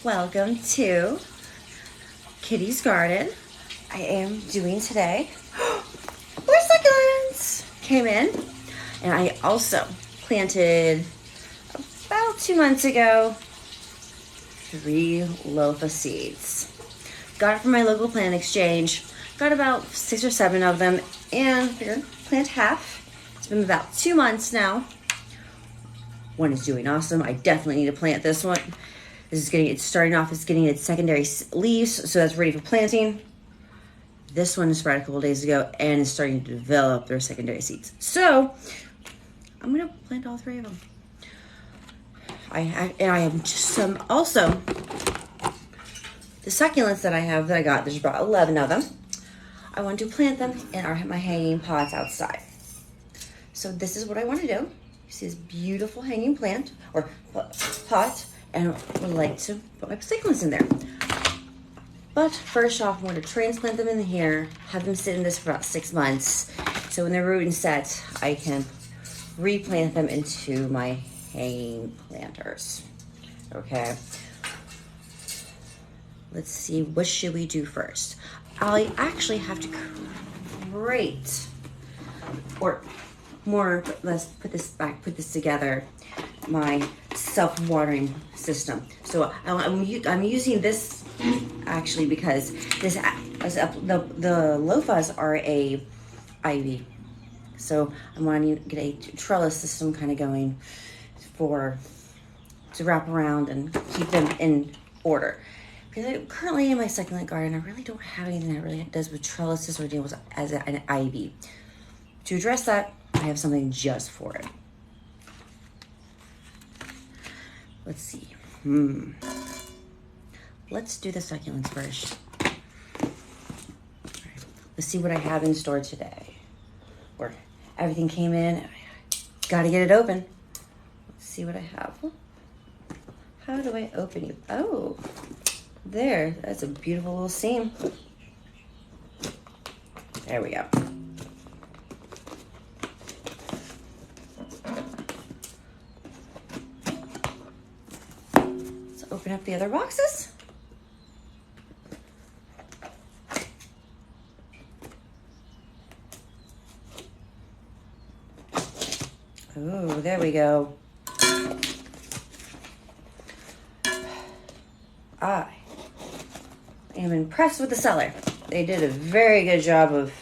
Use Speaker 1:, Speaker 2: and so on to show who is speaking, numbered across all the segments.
Speaker 1: Welcome to Kitty's Garden. I am doing today more succulents. Came in, and I also planted about 2 months ago 3 lofa seeds. Got it from my local plant exchange. Got about 6 or 7 of them, and figured plant half. It's been about 2 months now. One is doing awesome. I definitely need to plant this one. It's starting off, it's getting its secondary leaves, so that's ready for planting. This one sprout a couple days ago and is starting to develop their secondary seeds. So I'm gonna plant all 3 of them. I have just some also the succulents that I got. There's about 11 of them. I want to plant them in my hanging pots outside. So this is what I want to do. You see this beautiful hanging plant or pot. And would like to put my succulents in there. But first off, I'm going to transplant them in here, have them sit in this for about 6 months. So when they're rooting set, I can replant them into my hanging planters. Okay. Let's see, what should we do first? I actually have to create, or more, let's put this together, my self-watering system. So I'm using this actually because the lofas are a ivy. So I'm wanting to get a trellis system kind of going to wrap around and keep them in order. Because currently in my succulent garden, I really don't have anything that really does with trellises or deals as an ivy. To address that, I have something just for it. Let's see. Let's do the succulents first. All right. Let's see what I have in store today. Or everything came in. Gotta get it open. Let's see what I have. How do I open you? Oh, there. That's a beautiful little seam. There we go. Open up the other boxes. Oh, there we go. I am impressed with the seller. They did a very good job of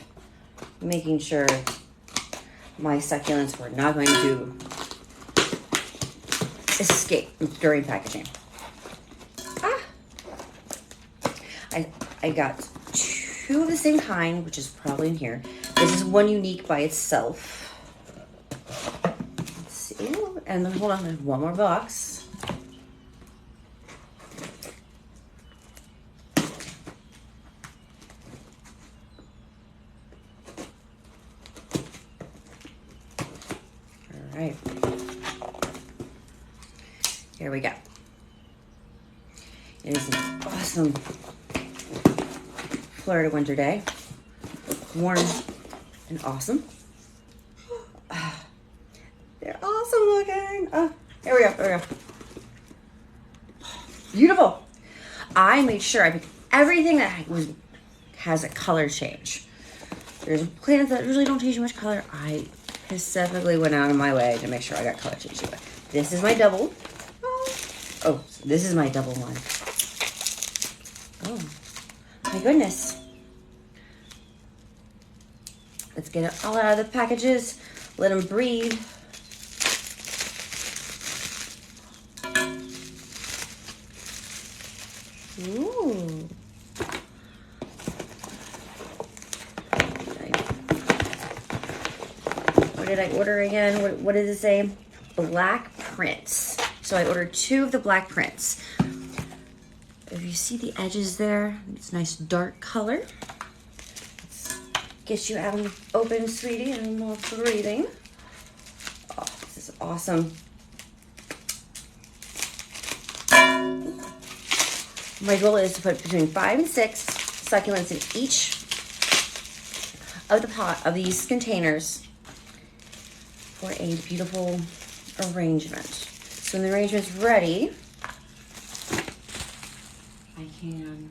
Speaker 1: making sure my succulents were not going to escape during packaging. I got 2 of the same kind, which is probably in here. This is one unique by itself. Let's see. And then hold on, there's one more box. All right. Here we go. It is an awesome Florida winter day. Warm and awesome. They're awesome looking. Oh, here we go. Beautiful. I made sure I picked everything that has a color change. There's plants that really don't change much color. I specifically went out of my way to make sure I got color change. This is my double. Oh, this is my double one. Oh, my goodness. Let's get it all out of the packages. Let them breathe. Ooh. What did I order again? What did it say? Black prints. So I ordered 2 of the black prints. If you see the edges there, it's a nice dark color. Let's get you out and open, sweetie, and more breathing. Oh, this is awesome. My goal is to put between 5 and 6 succulents in each of these containers for a beautiful arrangement. So when the arrangement's ready, I can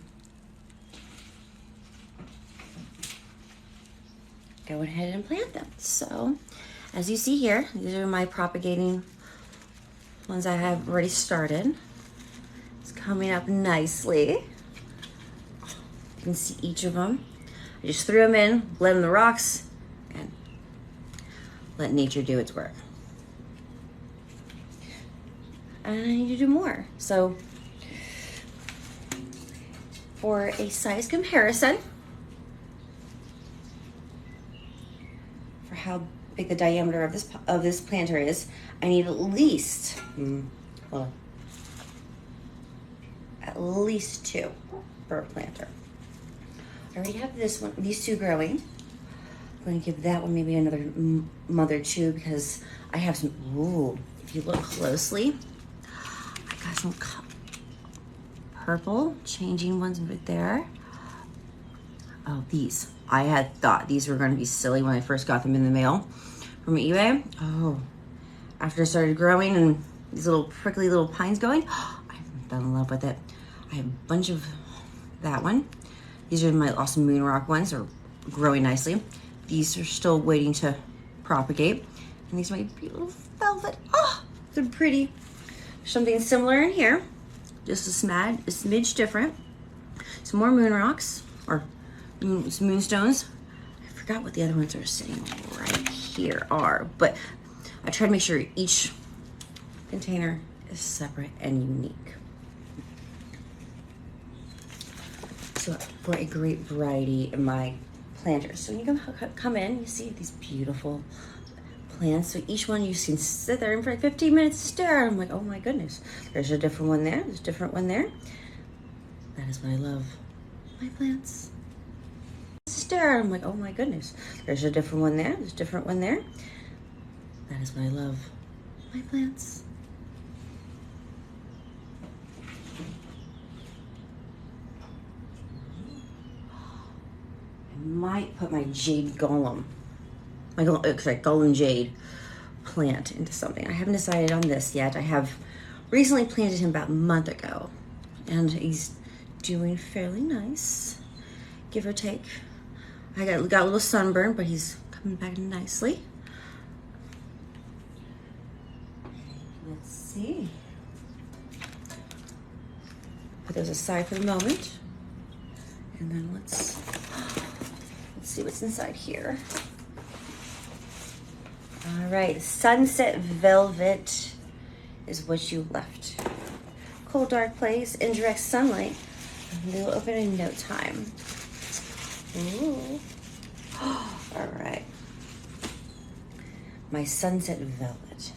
Speaker 1: go ahead and plant them. So, as you see here, these are my propagating ones I have already started. It's coming up nicely. You can see each of them. I just threw them in, blend the rocks, and let nature do its work. And I need to do more. So, for a size comparison, for how big the diameter of this planter is, I need at least, at least 2 per planter. I already have these 2 growing. I'm going to give that one maybe another month or 2 because I have some, ooh, if you look closely, I got some purple changing ones right there. Oh, these. I had thought these were going to be silly when I first got them in the mail from eBay. Oh, after I started growing and these little prickly little pines going, I fell in love with it. I have a bunch of that one. These are my awesome moon rock ones. They're growing nicely. These are still waiting to propagate. And these are my beautiful velvet. Oh, they're pretty. Something similar in here, just a smidge different. Some more moon rocks, or moonstones. I forgot what the other ones are sitting right here are, but I try to make sure each container is separate and unique. So for a great variety in my planters. So when you come in, you see these beautiful plants. So each one you can sit there and for like 15 minutes stare. I'm like, oh my goodness. There's a different one there. There's a different one there. That is what I love. My plants. Stare. I'm like, oh my goodness. There's a different one there. There's a different one there. That is what I love. My plants. I might put my jade golem, golden jade plant into something. I haven't decided on this yet. I have recently planted him about a month ago, and he's doing fairly nice, give or take. I got a little sunburn, but he's coming back nicely. Let's see. Put those aside for the moment, and then let's see what's inside here. All right, sunset velvet is what you left. Cold, dark place, indirect sunlight. They'll open in no time. Ooh. All right. My sunset velvet.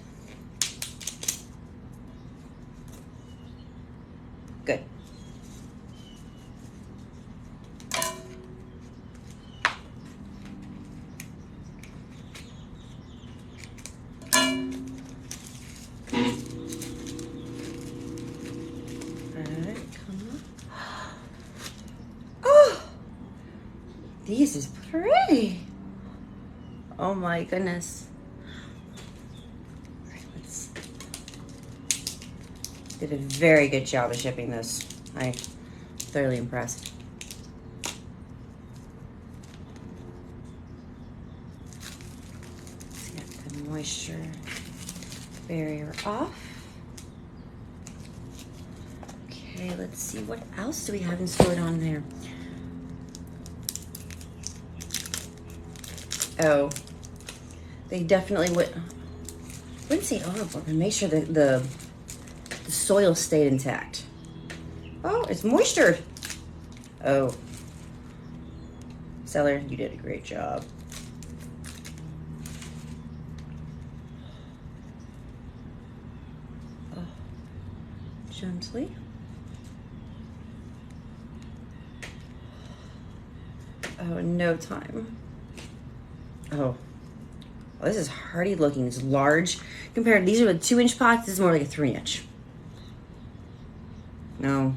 Speaker 1: Good. This is pretty. Oh my goodness. All right, let's. Did a very good job of shipping this. I'm thoroughly impressed. Let's get the moisture barrier off. Okay, let's see what else do we have in stored on there. Oh, they definitely wouldn't say overboard, but make sure that the soil stayed intact. Oh, it's moistured. Oh, seller, you did a great job. Oh, gently. Oh, in no time. Oh, well, this is hardy looking. It's large compared. These are the 2-inch pots. This is more like a 3-inch. No,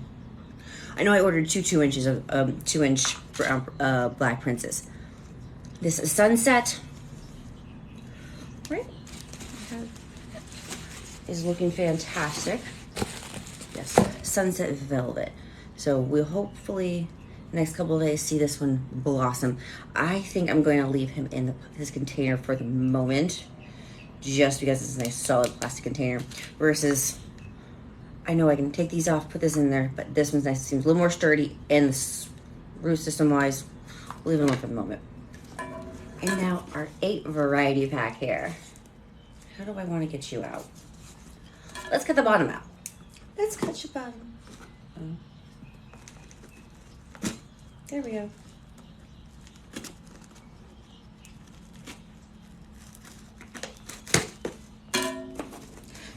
Speaker 1: I know I ordered two inches of 2-inch Black Princess. This is sunset, right? Is looking fantastic. Yes, sunset velvet. So we'll hopefully next couple of days see this one blossom. I think I'm going to leave him in his container for the moment, just because it's a nice solid plastic container, versus I know I can take these off, put this in there, but this one's nice. It seems a little more sturdy, and the root system wise, we'll leave it alone for the moment. And now our 8 variety pack here. How do I want to get you out? Let's cut the bottom out. Let's cut your bottom. There we go.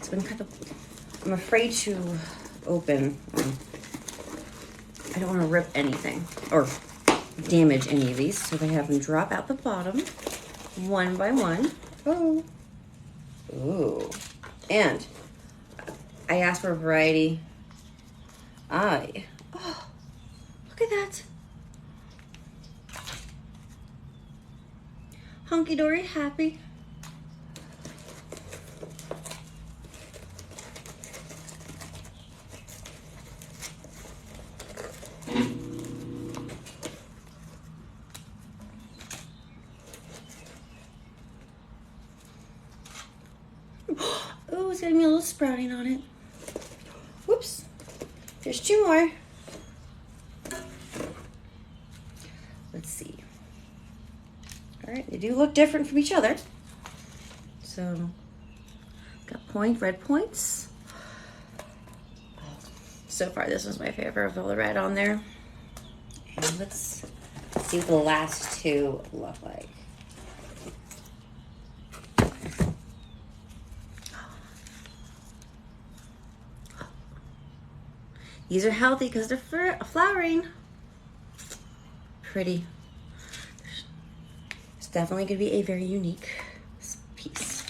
Speaker 1: So I'm kind of, I'm afraid to open. I don't want to rip anything or damage any of these, so I have them drop out the bottom one by one. Oh. Ooh. And I asked for a variety. Oh, look at that. Hunky dory happy. Oh, it's getting me a little sprouting on it. Whoops. There's 2 more. Let's see. All right, they do look different from each other. So, got red points. So far, this was my favorite of all the red on there. And let's see what the last 2 look like. These are healthy because they're flowering. Pretty. It's definitely going to be a very unique piece.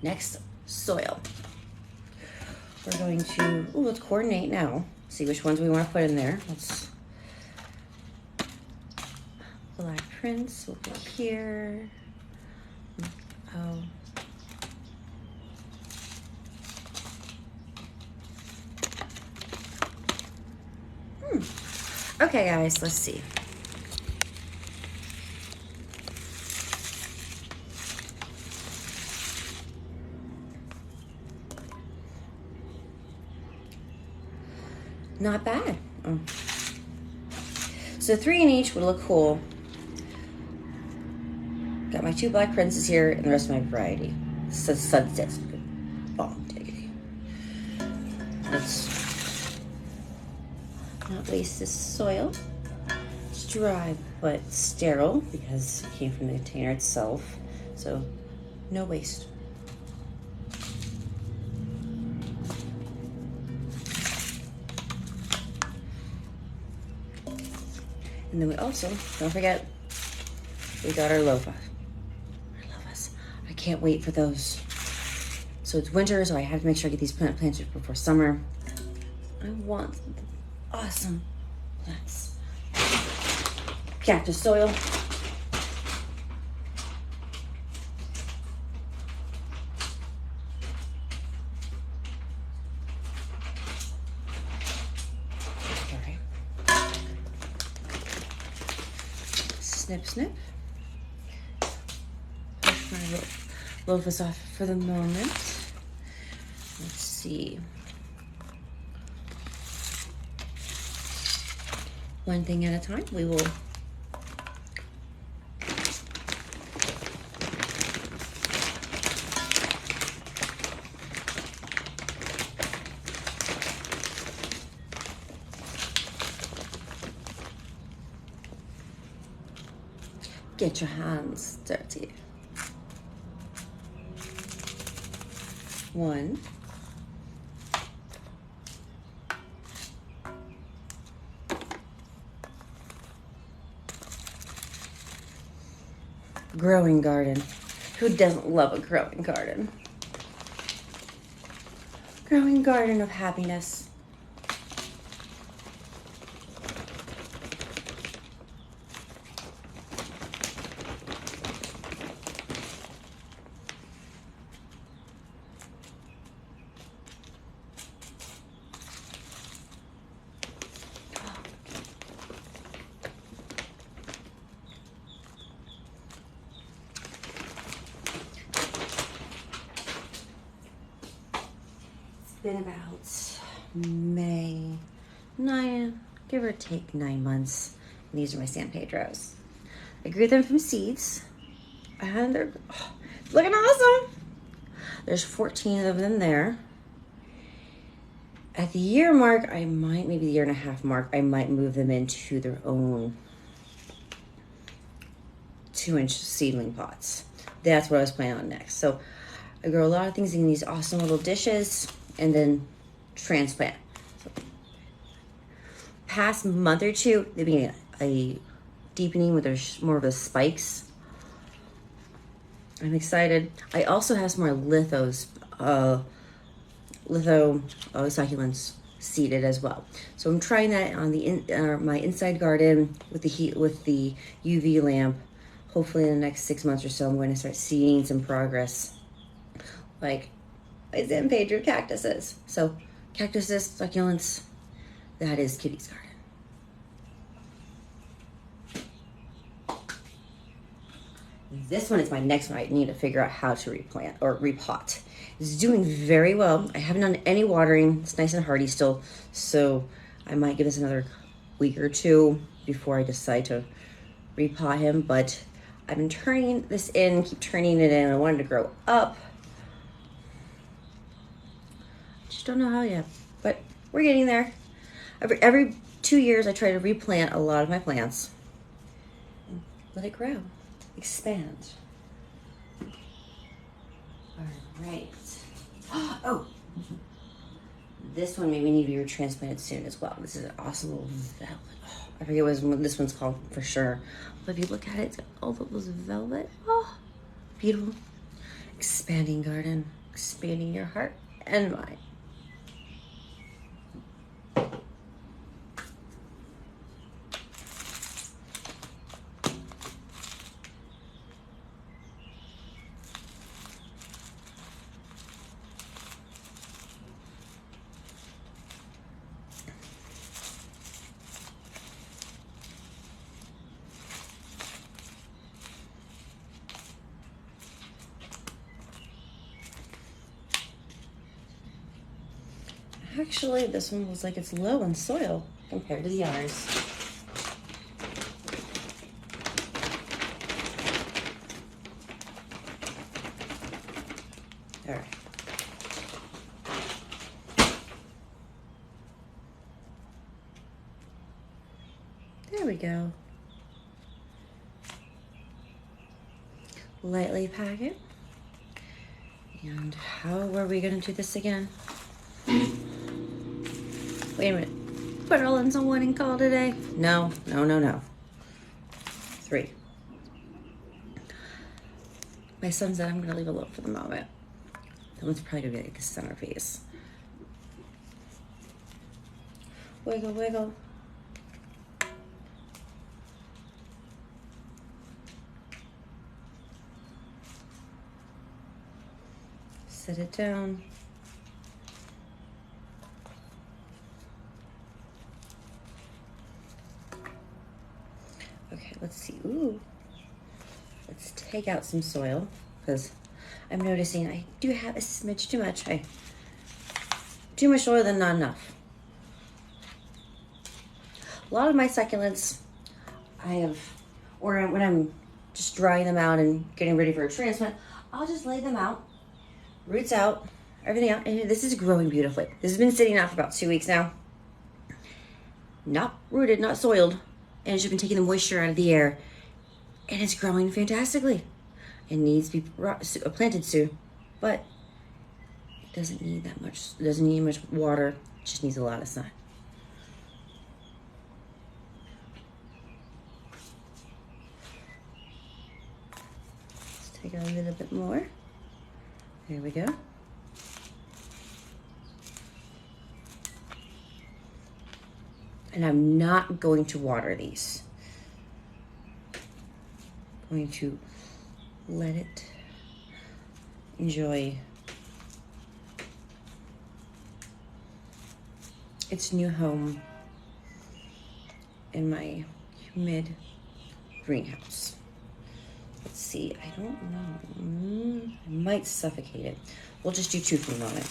Speaker 1: Next, soil. We're going to, let's coordinate now. See which ones we want to put in there. Let's, Black Prince will go here. Oh. Okay, guys, let's see. Not bad. Oh. So 3 in each would look cool. Got my 2 Black Princes here and the rest of my variety. Sunsets. Bomb diggity. Let's not waste this soil. It's dry but sterile because it came from the container itself. So no waste. And then we also, don't forget, we got our lofa. Our lofas. I can't wait for those. So it's winter, so I have to make sure I get these planted before summer. I want awesome plants. Cactus soil. Snip, snip. Push my lofas off for the moment. Let's see. One thing at a time. We will get your hands dirty. 1. Growing garden. Who doesn't love a growing garden? Growing garden of happiness. been about give or take 9 months. And these are my San Pedros. I grew them from seeds, and they're looking awesome. There's 14 of them there. At the year mark, maybe the 1.5 year mark, I might move them into their own 2-inch seedling pots. That's what I was planning on next. So I grow a lot of things in these awesome little dishes and then transplant. So past month or two, they've been a deepening with there's more of the spikes. I'm excited. I also have some more succulents seeded as well. So I'm trying that on my inside garden with the UV lamp. Hopefully in the next 6 months or so, I'm going to start seeing some progress, like my San Pedro cactuses. So cactuses, succulents, that is Kitty's garden. This one is my next one. I need to figure out how to replant or repot. It's doing very well. I haven't done any watering. It's nice and hardy still. So I might give this another week or two before I decide to repot him. But I've been turning this in, keep turning it in. I wanted to grow up. I just don't know how yet, but we're getting there. Every 2 years, I try to replant a lot of my plants. Let it grow. Expand. All right. Oh, this one maybe need to be retransplanted soon as well. This is an awesome little velvet. Oh, I forget what this one's called for sure. But if you look at it, it's got all those velvet. Oh, beautiful. Expanding garden. Expanding your heart and mind. Actually, this one looks like it's low in soil compared to the others. All right. There we go. Lightly pack it. And how were we going to do this again? Wait a minute. Put it all into one and call it a day? No. 3. My son said I'm going to leave it alone for the moment. That one's probably going to be like a centerpiece. Wiggle, wiggle. Set it down. Okay, let's see. Ooh. Let's take out some soil because I'm noticing I do have a smidge too much. Too much soil than not enough. A lot of my succulents, when I'm just drying them out and getting ready for a transplant, I'll just lay them out, roots out, everything out. And this is growing beautifully. This has been sitting out for about 2 weeks now. Not rooted, not soiled. And it's just been taking the moisture out of the air. And it's growing fantastically. It needs to be planted soon. But it doesn't need that much. It doesn't need much water. It just needs a lot of sun. Let's take it a little bit more. There we go. And I'm not going to water these. I'm going to let it enjoy its new home in my humid greenhouse. Let's see, I don't know. I might suffocate it. We'll just do 2 for the moment.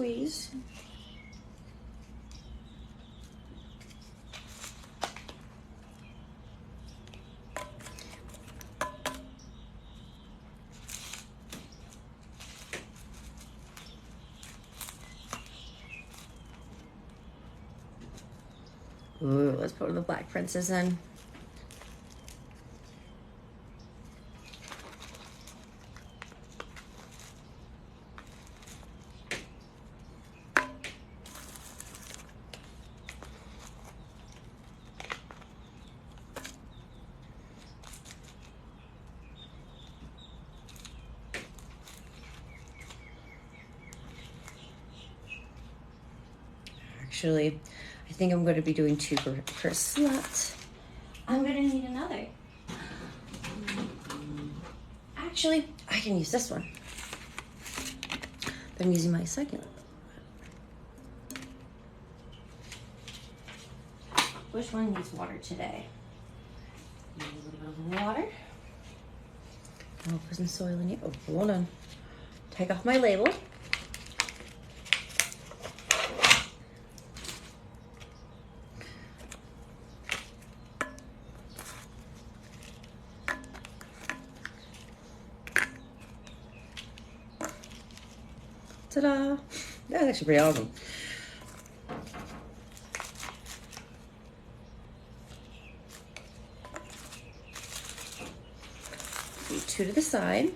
Speaker 1: squeeze. Ooh, let's put the Black Princess in. Actually, I think I'm going to be doing 2 per slot. I'm going to need another. Actually, I can use this one. But I'm using my second. Which one needs water today? Need a little bit of water. I'll put some soil in here. Oh, hold on. Take off my label. Ta-da! That's actually pretty awesome. Do 2 to the side.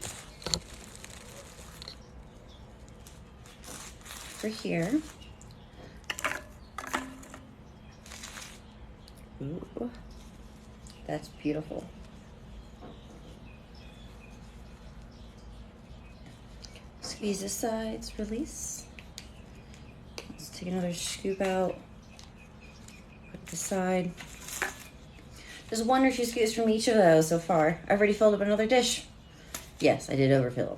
Speaker 1: For here. Ooh, that's beautiful. Squeeze the sides, release. Let's take another scoop out. Put the side. There's 1 or 2 scoops from each of those so far. I've already filled up another dish. Yes, I did overfill.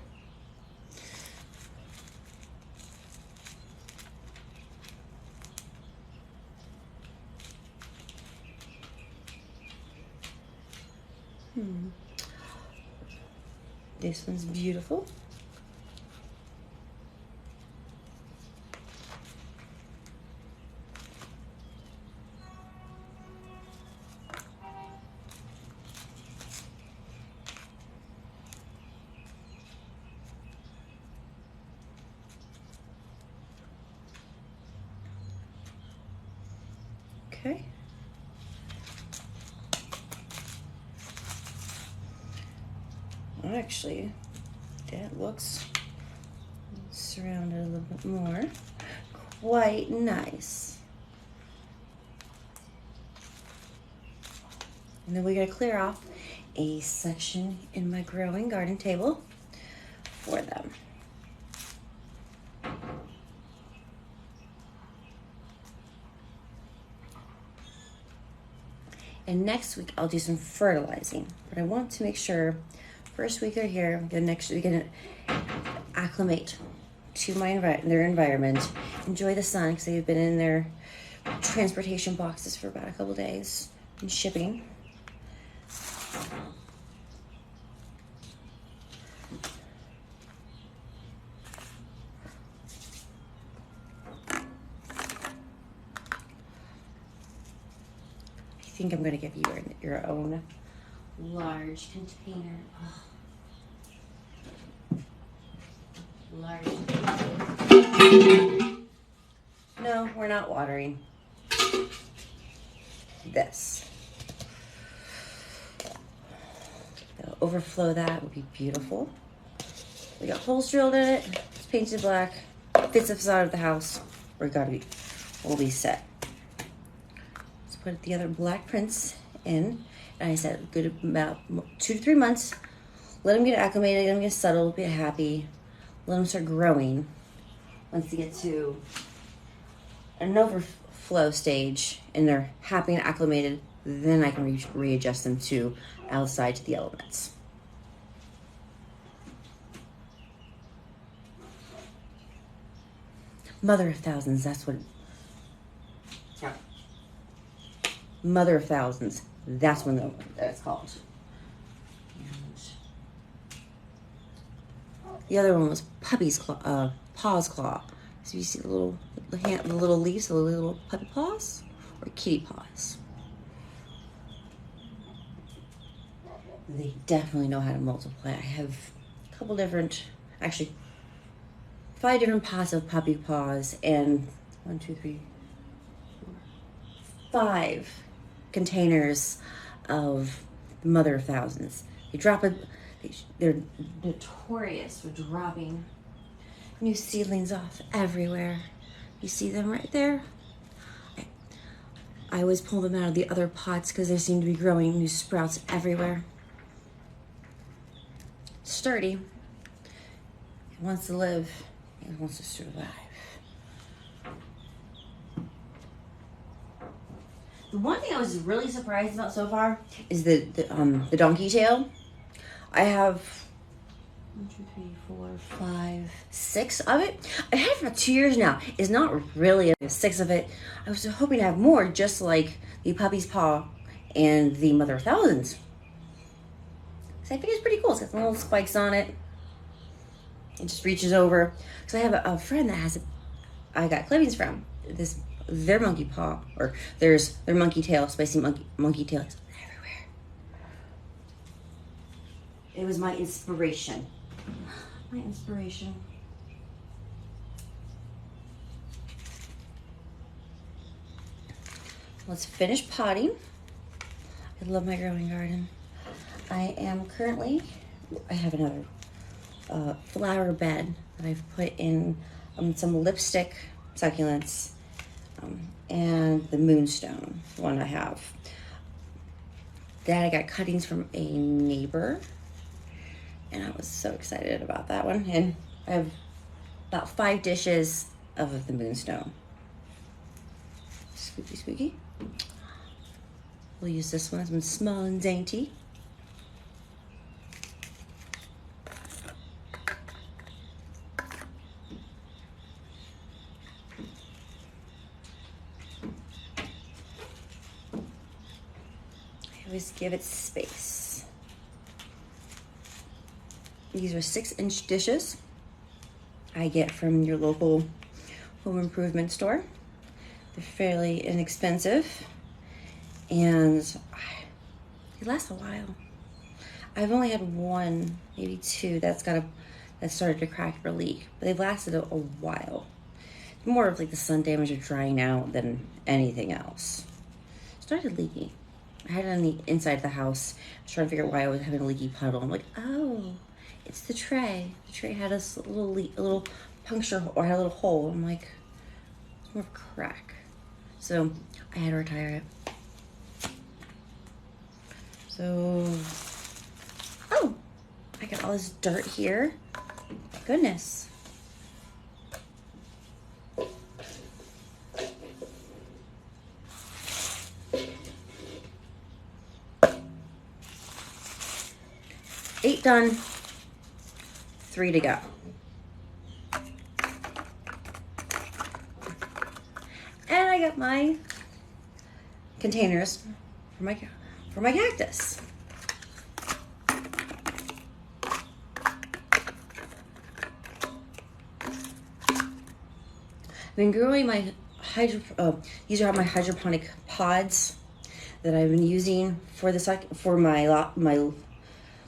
Speaker 1: This one's beautiful. Okay. Actually, that looks surrounded a little bit more. Quite nice. And then we gotta clear off a section in my growing garden table for them. And next week I'll do some fertilizing, but I want to make sure first week they're here, the next week gonna acclimate to their environment, enjoy the sun because they've been in their transportation boxes for about a couple days and shipping. I think I'm gonna give you your own large container. Oh. Large container. No, we're not watering this. It'll overflow that would be beautiful. We got holes drilled in it. It's painted black. Fits the facade of the house. We'll be set. Let's put the other black prints in. And I said, good about 2 to 3 months. Let them get acclimated, let them get settled, get happy. Let them start growing. Once they get to an overflow stage and they're happy and acclimated, then I can readjust them to outside to the elements. Mother of thousands, that's what. Yeah. Mother of thousands. That's what that's called. And the other one was Puppy's Claw, Paw's Claw. So you see the little leaves, the little puppy paws or kitty paws. They definitely know how to multiply. I have a couple different, actually 5 different pots of puppy paws and 1, 2, 3, 4, 5 containers of the mother of thousands. They're notorious for dropping new seedlings off everywhere. You see them right there? I always pull them out of the other pots because they seem to be growing new sprouts everywhere. Sturdy. It wants to live. It wants to survive. The one thing I was really surprised about so far is the donkey tail. I have 1, 2, 3, 4, 5, 6 of it. I've had it for 2 years now. It's not really 6 of it. I was hoping to have more, just like the puppy's paw and the mother of thousands. So I think it's pretty cool. It's got some little spikes on it. It just reaches over. So I have a friend that has it. I got clippings from their monkey paw, or their monkey tail, spicy monkey tail. It's everywhere. It was my inspiration. My inspiration. Let's finish potting. I love my growing garden. I have another flower bed that I've put in some lipstick succulents and the moonstone, the one I have. That I got cuttings from a neighbor, and I was so excited about that one. And I have about 5 dishes of the moonstone. Squeaky, squeaky. We'll use this one. It's been small and dainty. Always give it space. These are 6-inch dishes I get from your local home improvement store. They're fairly inexpensive and they last a while. I've only had 1, maybe 2 that started to crack or leak, but they've lasted a while. More of like the sun damage or drying out than anything else. Started leaking. I had it on the inside of the house. I was trying to figure out why I was having a leaky puddle. I'm like, oh, it's the tray. The tray had a little puncture, or had a little hole. I'm like, it's more of a crack. So I had to retire it. So, oh, I got all this dirt here. Goodness. Eight done, 3 to go. And I got my containers for my cactus. I've been growing my these are my hydroponic pods that I've been using for my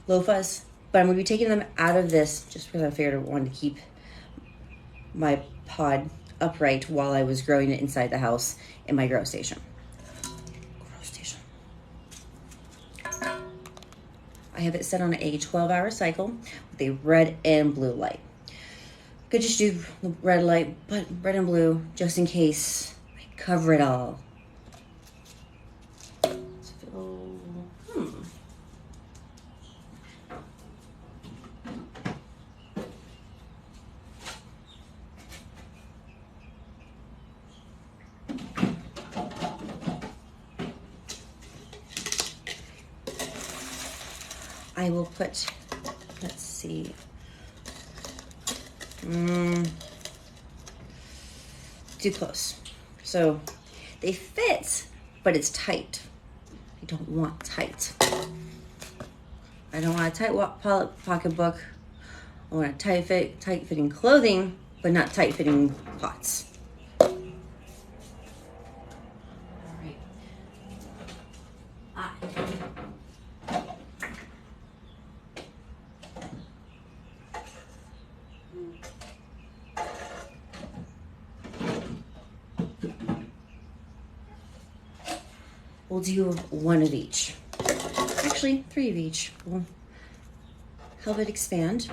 Speaker 1: loafahs, but I'm going to be taking them out of this just because I figured I wanted to keep my pod upright while I was growing it inside the house in my grow station. I have it set on a 12-hour cycle with a red and blue light. Could just do the red light, but red and blue just in case I cover it all. I will put, let's see, too close. So they fit, but it's tight. I don't want tight. I don't want a tight pocketbook. I want a tight fitting clothing, but not tight-fitting pots. All right. We'll do one of each. Actually, 3 of each. We'll help it expand.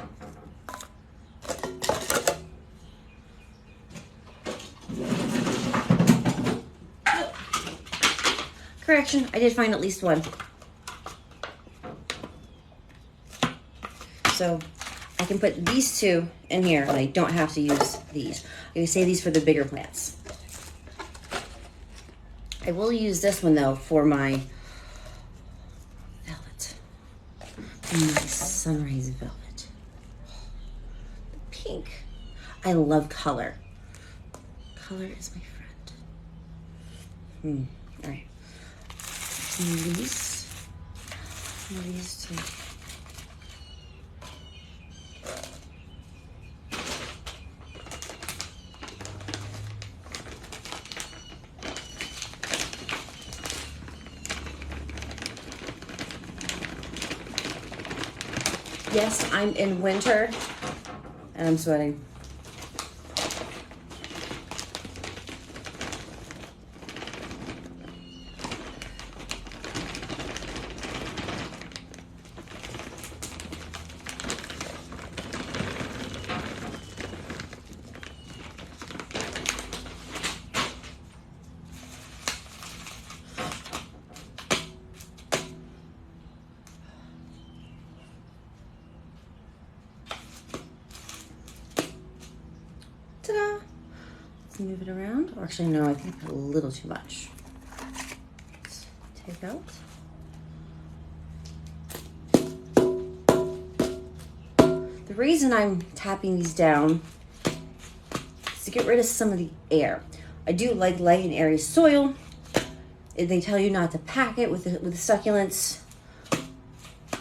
Speaker 1: Correction, I did find at least one. So I can put these 2 in here and I don't have to use these. I can save these for the bigger plants. I will use this one though for my velvet. My sunrise velvet. The pink. I love color. Color is my friend. All right. These 2. Yes, I'm in winter and I'm sweating. Ta-da! Let's move it around. Or actually, no, I think I put a little too much. Let's take out. The reason I'm tapping these down is to get rid of some of the air. I do like light and airy soil. They tell you not to pack it with the succulents,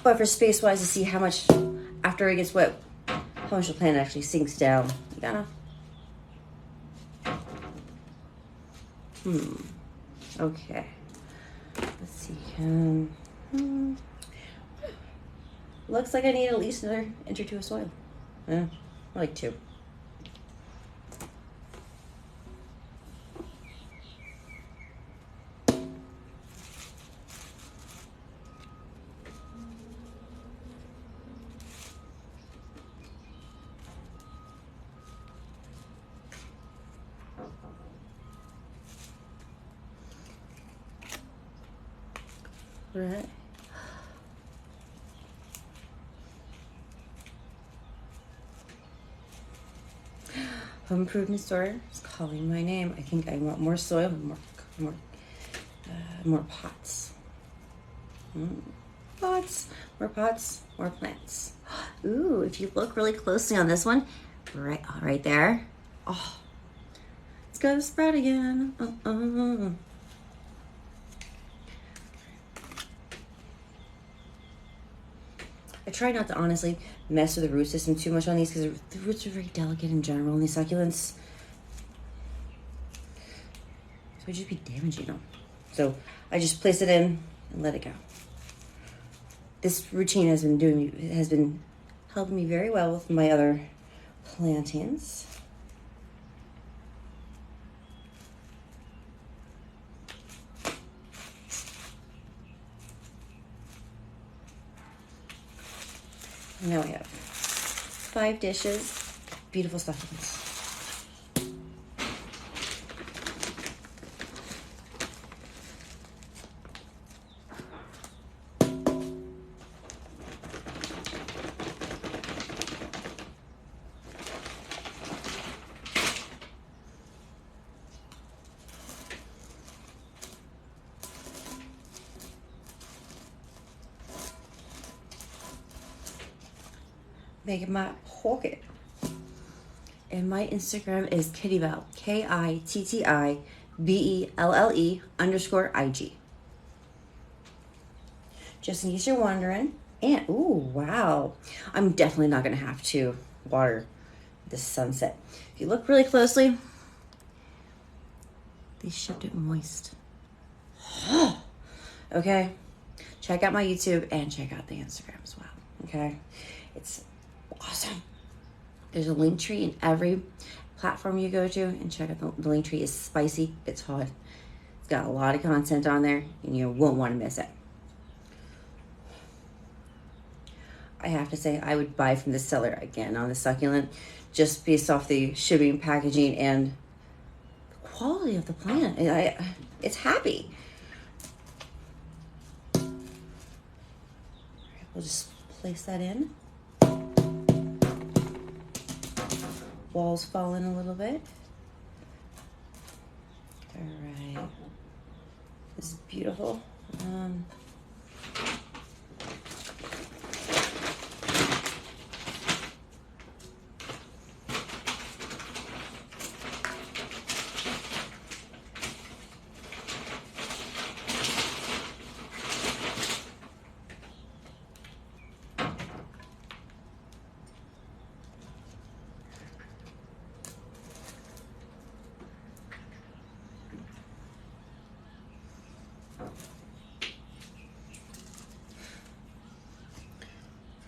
Speaker 1: but for space-wise, to see how much, after it gets wet, how much the plant actually sinks down. You gotta. Okay. Let's see. Looks like I need at least another inch or 2 of soil. Yeah, like 2. Right. Home improvement store is calling my name. I think I want more soil and more pots. More pots, more plants. Ooh, if you look really closely on this one, right there. Oh, it's gonna spread again. I try not to honestly mess with the root system too much on these because the roots are very delicate in general in these succulents. So I'd just be damaging them. So I just place it in and let it go. This routine has been helping me very well with my other plantings. Now we have 5 dishes, beautiful succulents. Make my pocket. And my Instagram is Kittibelle, KITTIBELLE_IG. Just in case you're wondering. And, ooh, wow. I'm definitely not gonna have to water the sunset. If you look really closely, they shipped it moist. Okay, check out my YouTube and check out the Instagram as well. Okay, it's awesome. There's a link tree in every platform you go to, and check out the link tree. Is spicy, it's hot, it's got a lot of content on there, and you won't want to miss it. I have to say, I would buy from the seller again on the succulent, just based off the shipping, packaging, and the quality of the plant. It's happy. We'll just place that in. Walls fall in a little bit. All right. This is beautiful.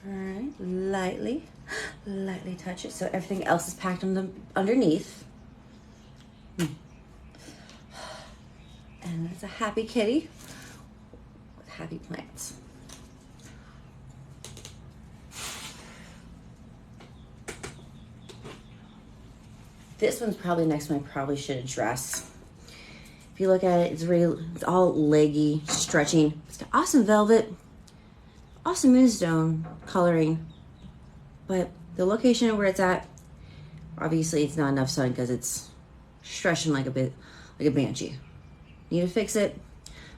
Speaker 1: All right, lightly touch it so everything else is packed on the underneath. And it's a happy kitty with happy plants. This one's probably next one I probably should address. If you look at it, it's all leggy, stretching. It's got awesome velvet, awesome moonstone coloring, but the location where it's at, obviously it's not enough sun because it's stretching like a banshee. Need to fix it.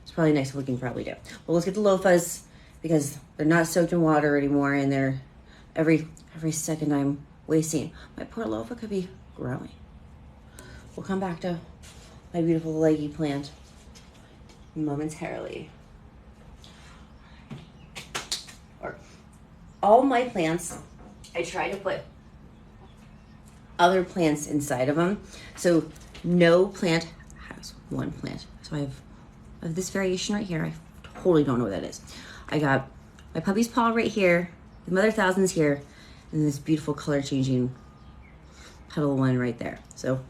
Speaker 1: It's probably next we can probably do. Well, let's get the loafahs because they're not soaked in water anymore, and they're every second I'm wasting. My poor loafah could be growing. We'll come back to my beautiful leggy plant momentarily. All my plants, I try to put other plants inside of them. So no plant has one plant. So I have this variation right here. I totally don't know what that is. I got my puppy's paw right here, the mother thousands here, and this beautiful color changing petal one right there. So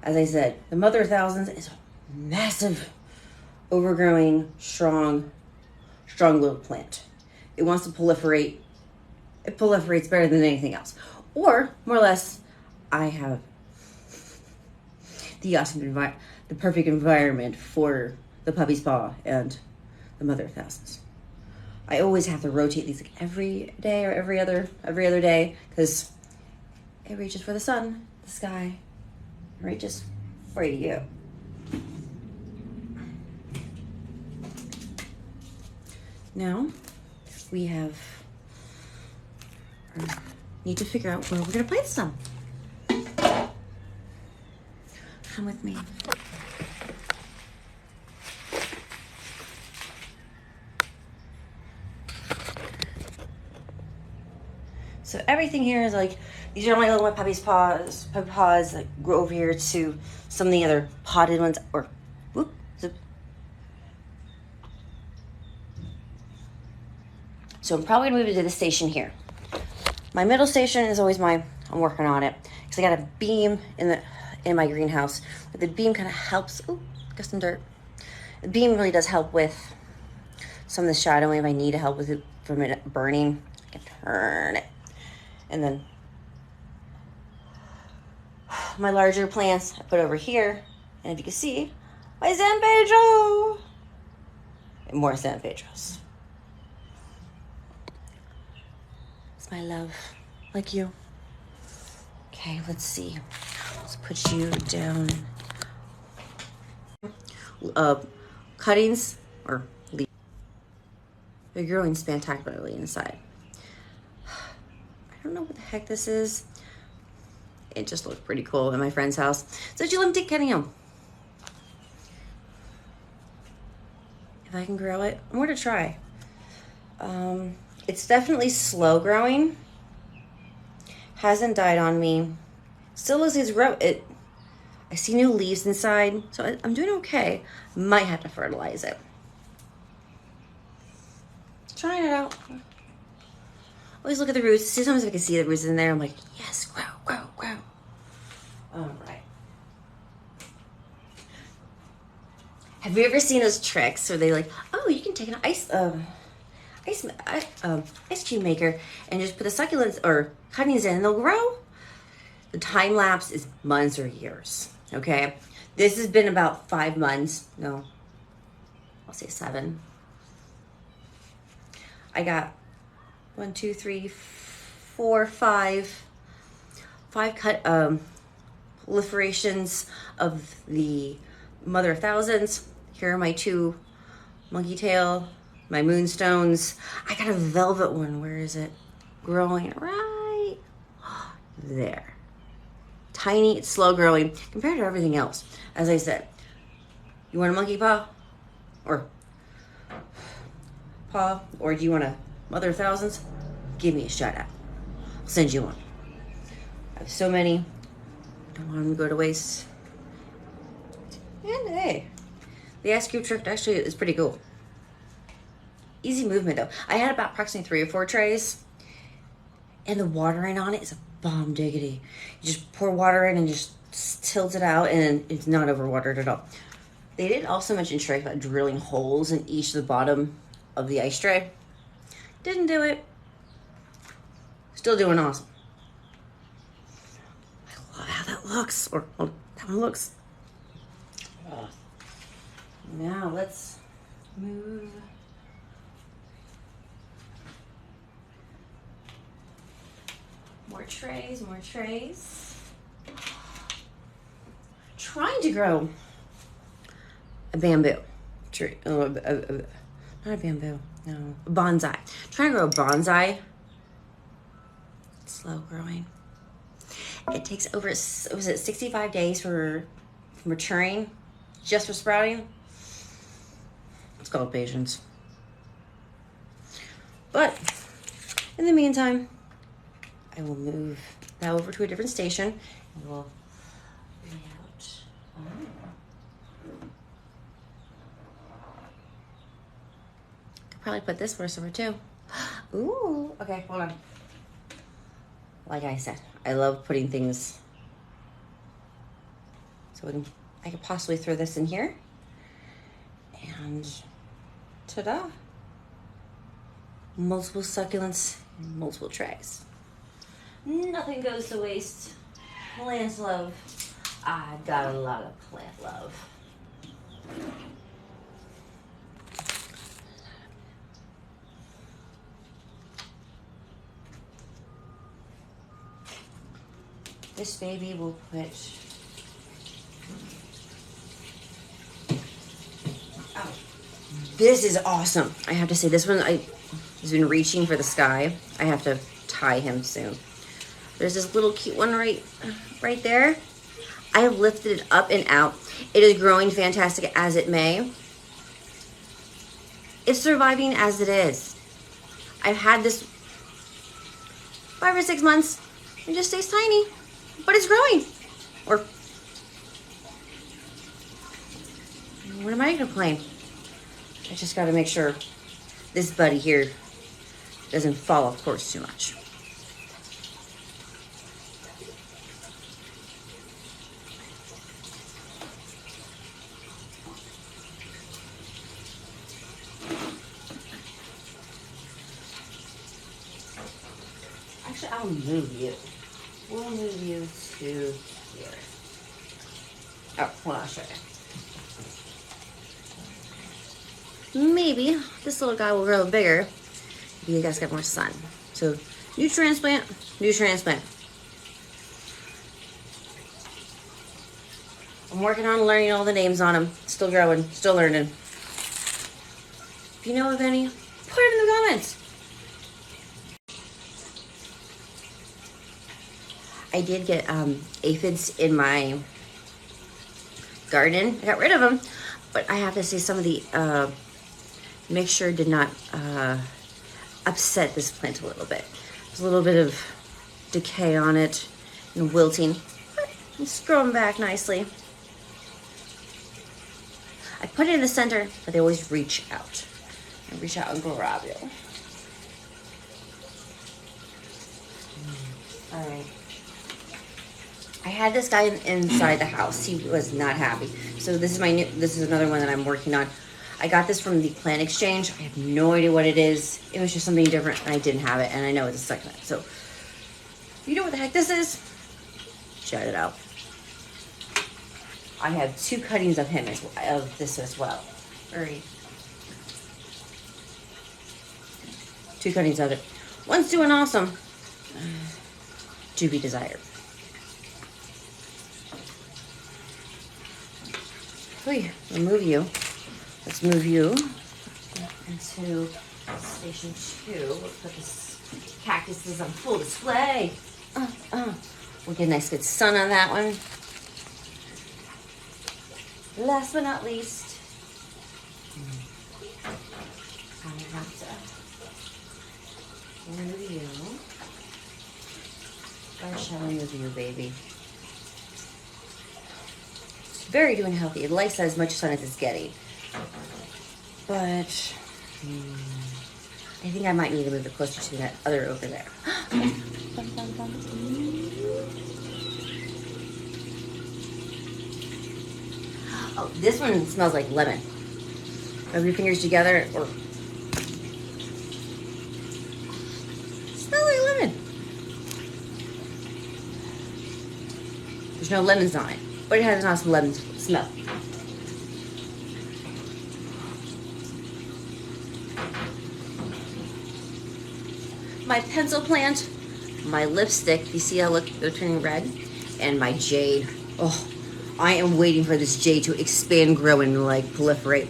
Speaker 1: as I said, the mother thousands is a massive, overgrowing, strong-willed plant. It wants to proliferate. It proliferates better than anything else. Or, more or less, I have the perfect environment for the puppy's paw and the mother of thousands. I always have to rotate these like every day or every other day because it reaches for the sun, the sky, it reaches for you. Now, we need to figure out where we're gonna place them. Come with me. So everything here is like, these are my little puppy paws that grow over here to some of the other potted ones, or whoop, zip. So I'm probably gonna move it to the station here. My middle station is always I'm working on it. Because I got a beam in my greenhouse. But the beam kind of helps, ooh, got some dirt. The beam really does help with some of the shadowing. If I need help with it from it burning, I can turn it. And then my larger plants I put over here. And if you can see, my San Pedro. And more San Pedros. My love, like you. Okay, let's see. Let's put you down. Cuttings or leaves. They're growing spectacularly inside. I don't know what the heck this is. It just looked pretty cool in my friend's house. So you let me take care of them. If I can grow it, I'm going to try. It's definitely slow growing. Hasn't died on me. Still looks like I see new leaves inside, so I'm doing okay. Might have to fertilize it. Trying it out. Always look at the roots. Sometimes if I can see the roots in there, I'm like, yes, grow, grow, grow. All right. Have you ever seen those tricks where they like, oh, you can take an ice cube maker and just put the succulents or cuttings in and they'll grow? The time lapse is months or years, okay? This has been about 5 months. No, I'll say 7. I got 1, 2, 3, 4, 5 cut proliferations of the mother of thousands. Here are my 2 monkey tail, my moonstones. I got a velvet one. Where is it? Growing right there. Tiny, it's slow growing compared to everything else. As I said, you want a monkey paw or do you want a mother of thousands? Give me a shout out. I'll send you one. I have so many. Don't want them to go to waste. And hey, the ice cube trick actually is pretty cool. Easy movement though. I had about approximately 3 or 4 trays, and the watering on it is a bomb diggity. You just pour water in and just tilt it out, and it's not overwatered at all. They did also mention tricks about drilling holes in each of the bottom of the ice tray. Didn't do it. Still doing awesome. I love how that looks, or well, that one looks. Now let's move. More trays, more trays. Trying to grow a bamboo tree. Not a bamboo, no. A bonsai. Trying to grow a bonsai. It's slow growing. It takes over, was it 65 days for maturing, just for sprouting? It's called patience. But in the meantime, I will move that over to a different station and we'll bring out. Could probably put this first over too. Ooh, okay, hold on. Like I said, I love putting things. So I could possibly throw this in here. And ta-da. Multiple succulents, multiple trays. Nothing goes to waste. Plant love. I got a lot of plant love. This baby will put. Oh, this is awesome. I have to say, this one has been reaching for the sky. I have to tie him soon. There's this little cute one right there. I have lifted it up and out. It is growing fantastic as it may. It's surviving as it is. I've had this 5 or 6 months. It just stays tiny, but it's growing. Or what am I gonna complain? I just gotta make sure this buddy here doesn't fall off course too much. Actually, I'll move you. We'll move you to here. Oh, well, I'll show you. Maybe this little guy will grow bigger if you guys get more sun. So, new transplant, new transplant. I'm working on learning all the names on them. Still growing, still learning. If you know of any, put it in the comments. I did get aphids in my garden. I got rid of them, but I have to say some of the mixture did not upset this plant a little bit. There's a little bit of decay on it and wilting. But it's growing back nicely. I put it in the center, but they always reach out. And reach out and grab you. All right. I had this guy inside the house. He was not happy. So this is another one that I'm working on. I got this from the plant exchange. I have no idea what it is. It was just something different and I didn't have it, and I know it's a succulent. So if you know what the heck this is, shout it out. I have 2 cuttings of him of this as well. Alright. 2 cuttings of it. One's doing awesome. To be desired. Remove you. Let's move you into station 2. We'll put this cactuses on full display. We'll get a nice good sun on that one. Last but not least, I have to remove you. Where shall I move you, baby? It's very doing healthy. It likes as much sun as it's getting. But I think I might need to move it closer to that other over there. Oh, this one smells like lemon. Rub your fingers together or smell like lemon. There's no lemons on it, but it has an awesome lemon smell. My pencil plant, my lipstick, you see how they're turning red, and my jade. Oh, I am waiting for this jade to expand, grow, and like proliferate.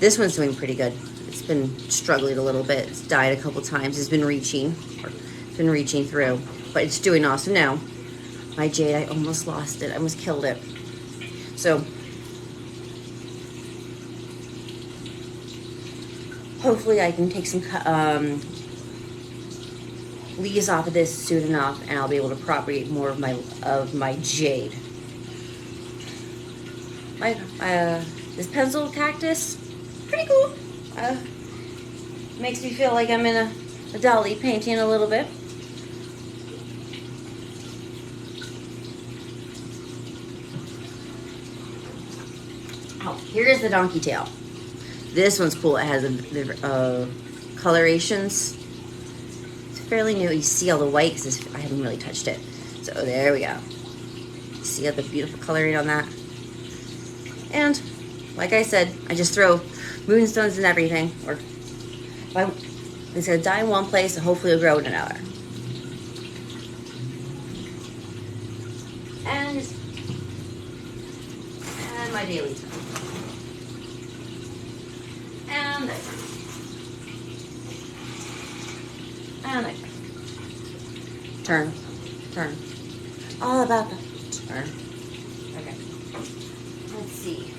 Speaker 1: This one's doing pretty good. It's been struggling a little bit. It's died a couple times. It's been reaching through, but it's doing awesome now. My jade, I almost lost it. I almost killed it. So hopefully I can take some leaves off of this soon enough, and I'll be able to propagate more of my jade. This pencil cactus, pretty cool. Makes me feel like I'm in a Dali painting a little bit. Oh, here's the donkey tail. This one's cool. It has colorations. It's fairly new. You see all the white because I haven't really touched it. So there we go. See all the beautiful coloring on that. And like I said, I just throw moonstones and everything. Or it's gonna die in one place and hopefully it'll grow in another. And my daily time. And there. And there. Turn. All about the turn. Okay. Let's see.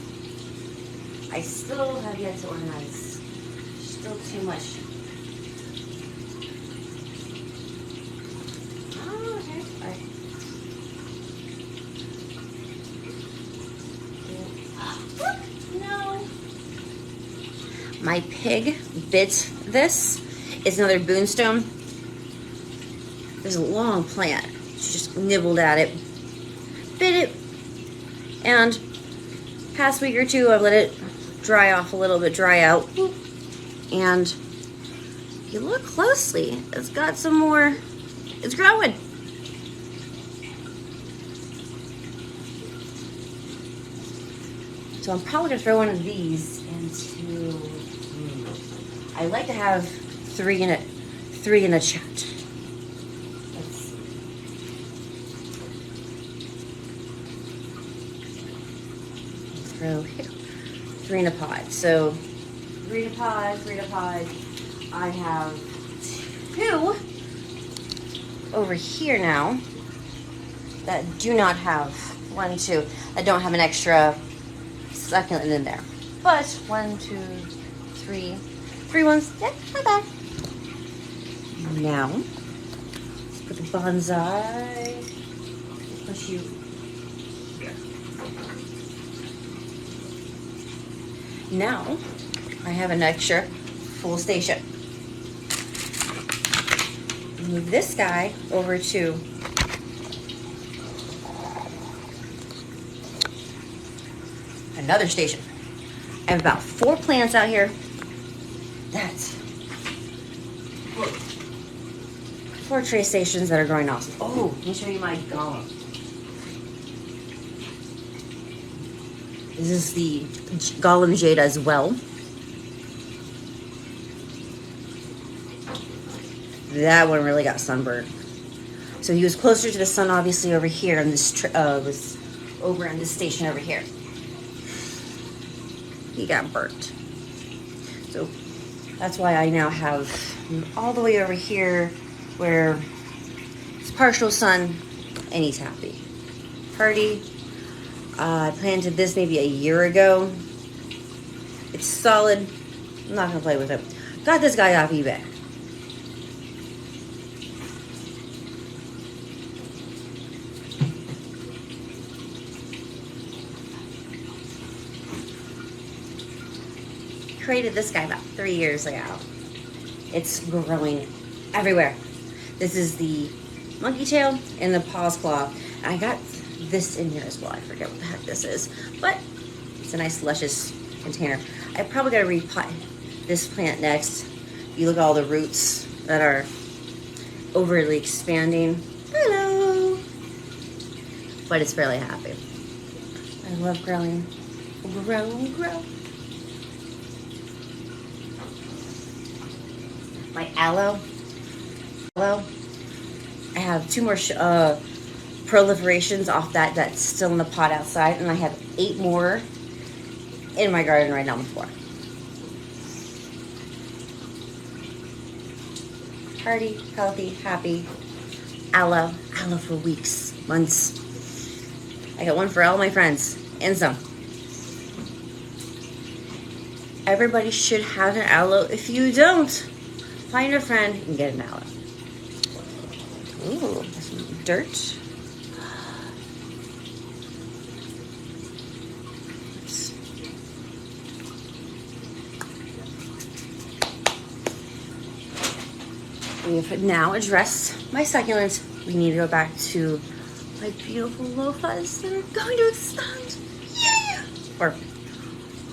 Speaker 1: I still have yet to organize. Still too much. Oh, okay. All right. No. My pig bit this. It's another boonstone. There's a long plant. She just nibbled at it, bit it, and past week or two I've let it dry off a little bit, dry out. And if you look closely, it's got some more, it's growing. So I'm probably gonna throw one of these into, I like to have three in a chat. Let's see. Throw here. 3 in a pod. So 3 in a pod. I have 2 over here now that do not have 1, 2. I don't have an extra succulent in there. But 1, 2, 3 ones. Yeah, not bad. Now let's put the bonsai. Push you. Now I have an extra full station. Move this guy over to another station. I have about 4 plants out here. That's 4 tray stations that are growing awesome. Oh, let me show you my golem. This is the golem jade as well. That one really got sunburned. So he was closer to the sun, obviously, over here, and this was over in this station over here. He got burnt. So that's why I now have all the way over here where it's partial sun and he's happy. Party. I planted this maybe a year ago. It's solid. I'm not gonna play with it. Got this guy off eBay. Created this guy about 3 years ago. It's growing everywhere. This is the monkey tail and the paw's claw. I got this in here as well. I forget what the heck this is, but it's a nice luscious container. I probably gotta repot this plant next. You look at all the roots that are overly expanding. Hello. But it's fairly happy. I love growing. Grow. My aloe. I have 2 more proliferations off that's still in the pot outside, and I have 8 more in my garden right now on the floor. Hearty, healthy, happy aloe for weeks, months. I got one for all my friends and some. Everybody should have an aloe. If you don't, find a friend and get an aloe. Ooh, some dirt. We've now addressed my succulents. We need to go back to my beautiful loafahs that are going to expand. Yeah! Or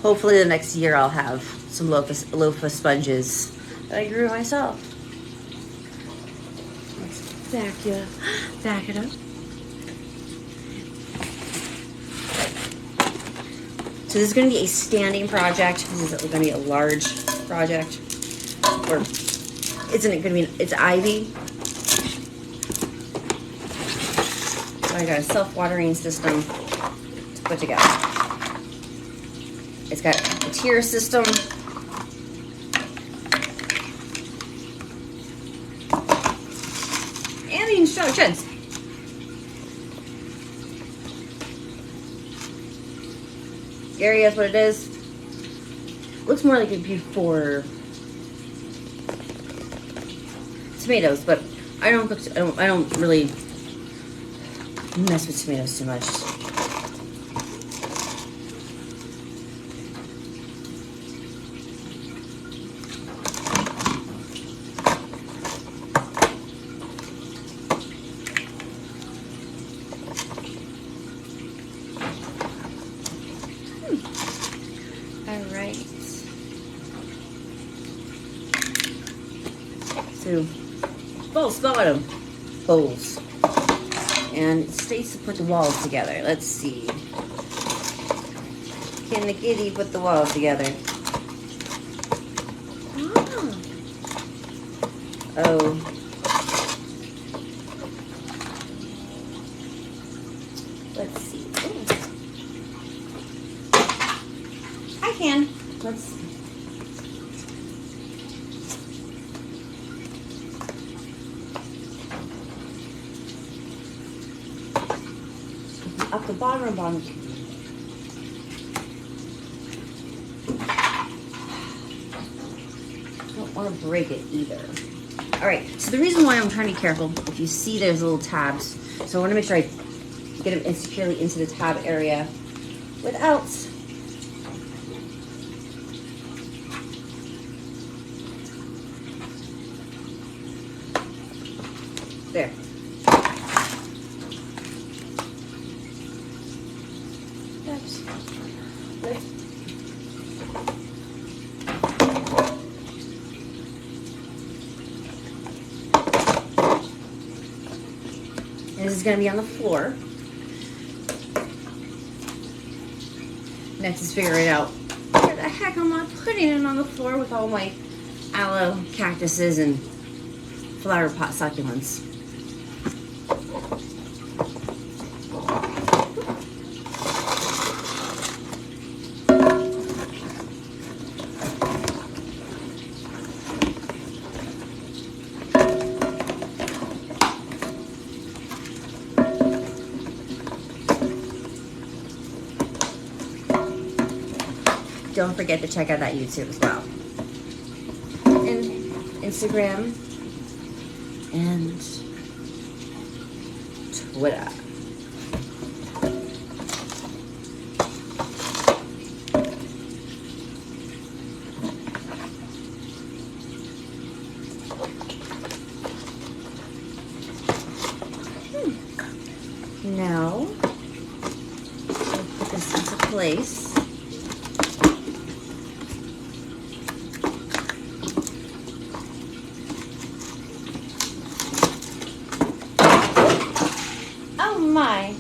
Speaker 1: hopefully the next year I'll have some loafah sponges that I grew myself. Let's back it up. So this is going to be a standing project. This is going to be a large project. Or isn't it going to be? It's ivy. So I got a self-watering system to put together. It's got a tier system. And the instructions. Gary, that's what it is. Looks more like it'd be for tomatoes, but I don't really mess with tomatoes too much. All right. So false bottom holes, and it states to put the walls together. Let's see. Can the kitty put the walls together? Oh. Let's see. Ooh. I can. Let's see. Up the bottom or bottom? Don't want to break it either. All right, so the reason why I'm trying to be careful, if you see there's little tabs, so I want to make sure I get them insecurely into the tab area without there. Oops. There. And this is going to be on the floor. Next is figuring out where the heck am I putting it on the floor with all my aloe cactuses and flower pot succulents. Don't forget to check out that YouTube as well. And Instagram and Twitter. Now, I'll put this into place. Oh my.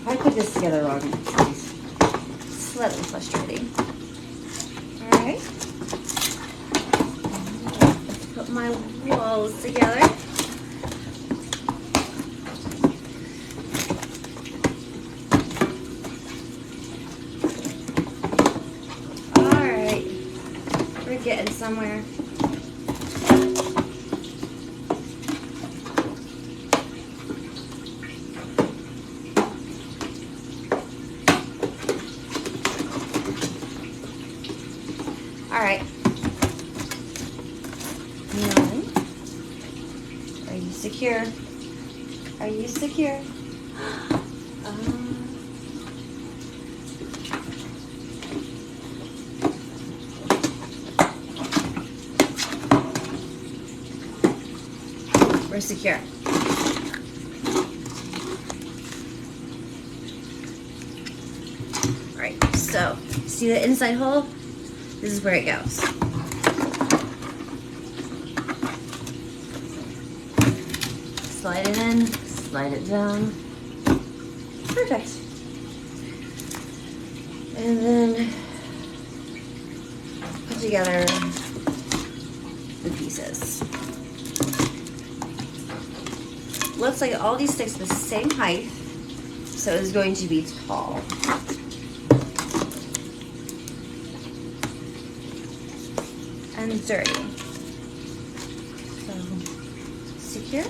Speaker 1: I put this together wrong. It's slightly frustrating. Alright. Let's put my walls together. Alright. We're getting somewhere. All right. Now, are you secure? Are you secure? We're secure. All right. So, see the inside hole? This is where it goes. Slide it in, slide it down. Perfect. And then put together the pieces. Looks like all these sticks are the same height, so it's going to be tall. And dirty. So secure.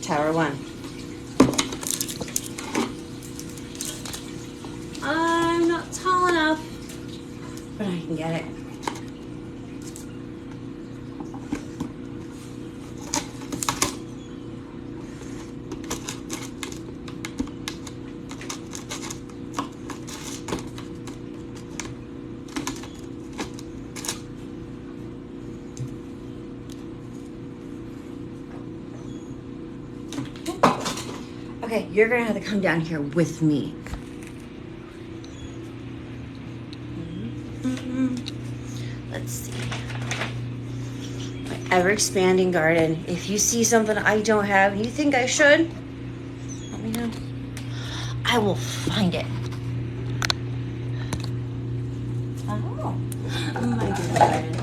Speaker 1: Tower 1. I'm not tall enough, but I can get it. Okay, you're gonna have to come down here with me. ever-expanding garden. If you see something I don't have and you think I should, let me know. I will find it. Oh, my good garden.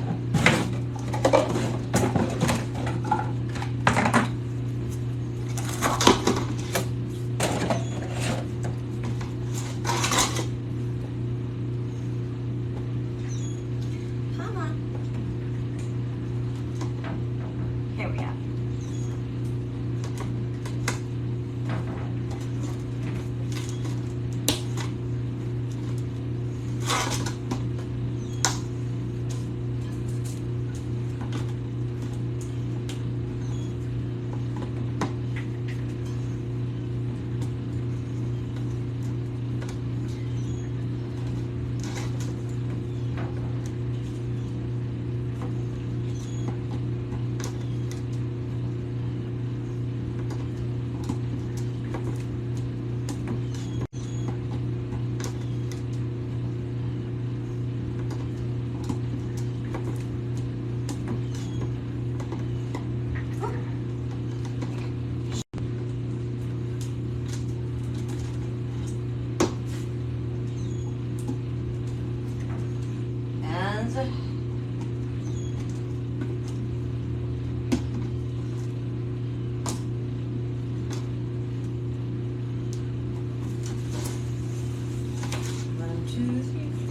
Speaker 1: Come on. Here we go.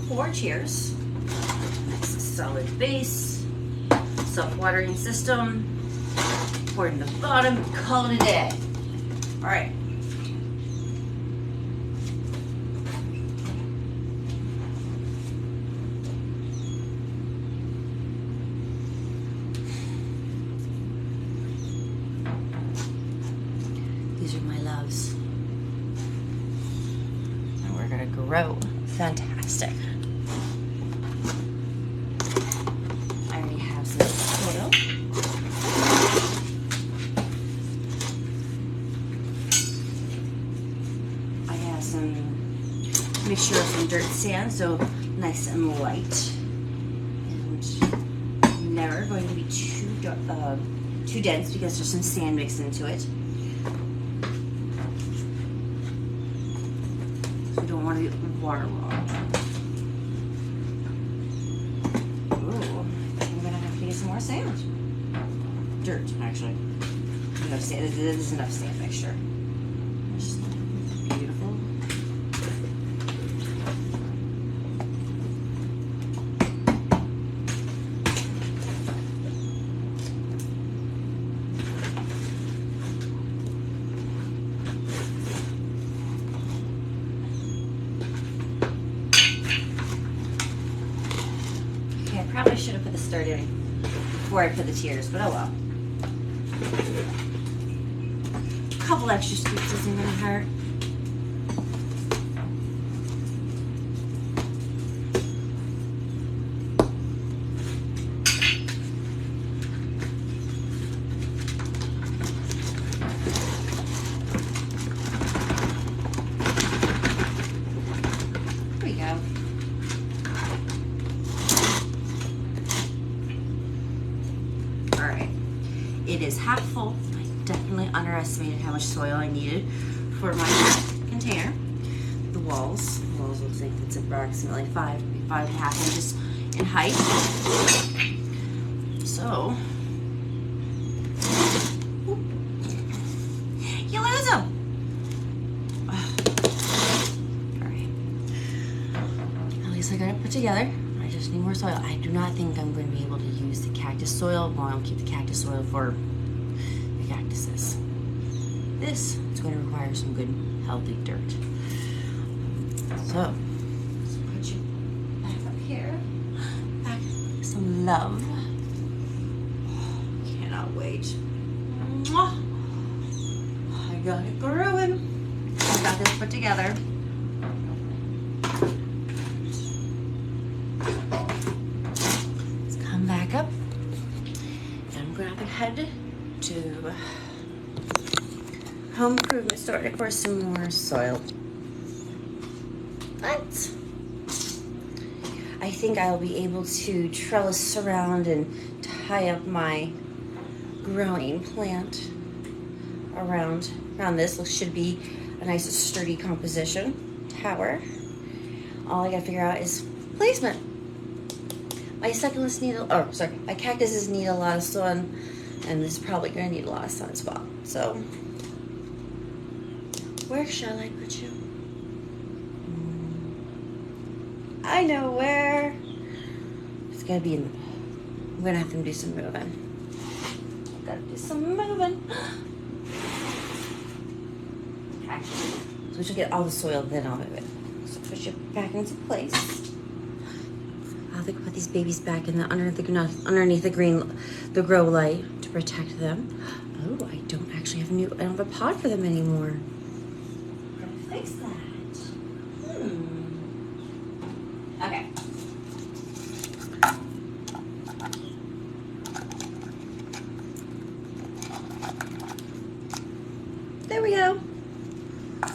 Speaker 1: Four cheers. Nice solid base, self-watering system. Pour in the bottom, call it a day. All right. These are my loves. And we're gonna grow. Fantastic. I already have some soil. I have some mixture of some dirt sand, so nice and light. And never going to be too dense because there's some sand mixed into it. So we don't want to get waterlogged. Some more sand. Dirt, actually. Enough sand. This is enough sand mixture. Just beautiful. Okay, I probably should have put the stir in before I put the tears, but oh well. A couple extra scoops isn't gonna hurt. Here we go. It is half full. I definitely underestimated how much soil I needed for my container. The walls looks like it's approximately 5.5 inches in height. So, you lose them. All right. At least I got it put together. I just need more soil. I do not think I'm going to be able to use the cactus soil. Well, I'll keep the cactus soil for the cactuses. This is going to require some good, healthy dirt. So, let's put you back up here. Back, some love. Cannot wait. Mwah. I got it growing. I got this put together. Up, and I'm going to head to Home Improvement Store to pour some more soil. But I think I'll be able to trellis around and tie up my growing plant around this. Should be a nice sturdy composition tower. All I gotta figure out is placement. My succulents need my cactuses need a lot of sun, and this is probably gonna need a lot of sun as well. So where shall I put you? I know where. It's gotta be in I'm gonna have to do some moving. Gotta do some moving. Okay. So we should get all the soil, then I'll move it. So push it back into place. I'll have to put these babies back in the underneath the grow light to protect them. Oh, I don't actually have I don't have a pod for them anymore. Gotta fix that. Okay. There we go. All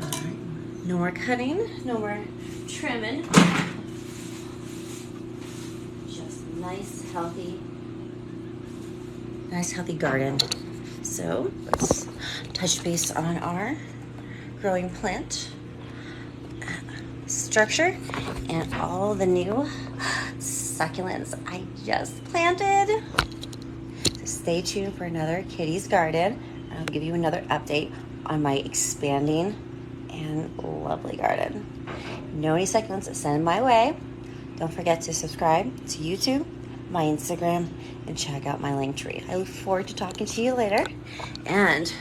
Speaker 1: right. No more cutting, no more trimming. Just nice, healthy garden. So let's touch base on our growing plant structure and all the new succulents I just planted. So stay tuned for another Kitti's Garden. I'll give you another update on my expanding and lovely garden. Know any succulents, send them my way. Don't forget to subscribe to YouTube, my Instagram, and check out my link tree. I look forward to talking to you later and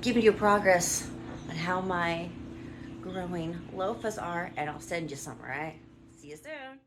Speaker 1: giving you progress on how my growing loafahs are, and I'll send you some, all right? See you soon.